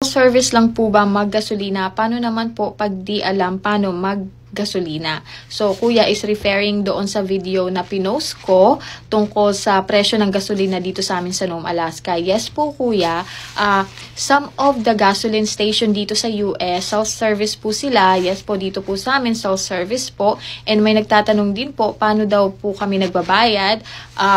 Service lang po ba maggasolina? Paano naman po pag di alam paano maggasolina? So, kuya is referring doon sa video na pinost ko tungkol sa presyo ng gasolina dito sa amin sa Nome, Alaska. Yes po kuya, some of the gasoline station dito sa US, self-service po sila. Yes po, dito po sa amin, self-service po. And may nagtatanong din po, paano daw po kami nagbabayad?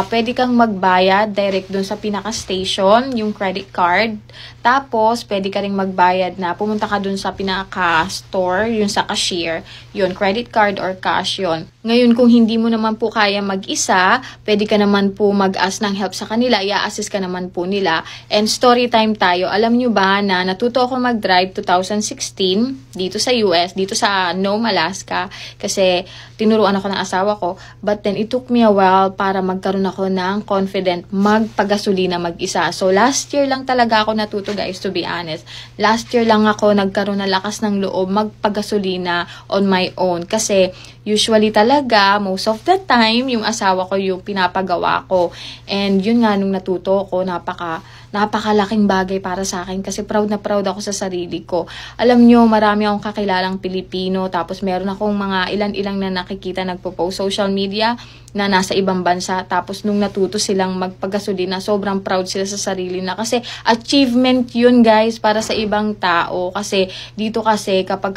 Pwede kang magbayad direct doon sa pinaka-station, yung credit card. Tapos, pwede ka rin magbayad na pumunta ka dun sa pinaka-store, yung sa cashier, yun, credit card or cash yun. Ngayon, kung hindi mo naman po kaya mag-isa, pwede ka naman po mag-ask ng help sa kanila, i-assist ka naman po nila. And story time tayo, alam nyo ba na natuto ako mag-drive 2016 dito sa US, dito sa Nome, Alaska, kasi tinuruan ako ng asawa ko. But then, it took me a while para magkaroon ako ng confident magpagasolina mag-isa. So, last year lang talaga ako natuto guys, to be honest. Last year lang ako nagkaroon ng lakas ng loob magpagasolina on my own. Kasi usually talaga, most of the time, yung asawa ko yung pinapagawa ko. And yun nga, nung natuto ko, napakalaking bagay para sa akin kasi proud na proud ako sa sarili ko. Alam nyo, marami akong kakilalang Pilipino, tapos meron akong mga ilan-ilang na nakikita nagpo-post social media na nasa ibang bansa, tapos nung natuto silang magpagasolina, sobrang proud sila sa sarili na kasi achievement yun guys para sa ibang tao. Kasi dito kasi kapag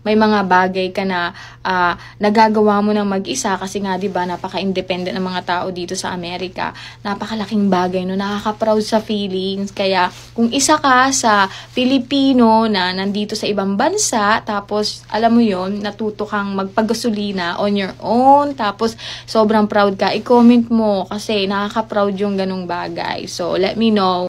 may mga bagay ka na nagagawa mo ng mag-isa, kasi nga diba napaka-independent ng mga tao dito sa Amerika, napakalaking bagay no, nakaka-proud sa feelings. Kaya kung isa ka sa Pilipino na nandito sa ibang bansa, tapos alam mo yon, natuto kang magpagasolina on your own, tapos sobrang proud ka, i-comment mo kasi nakaka-proud yung ganung bagay. So let me know.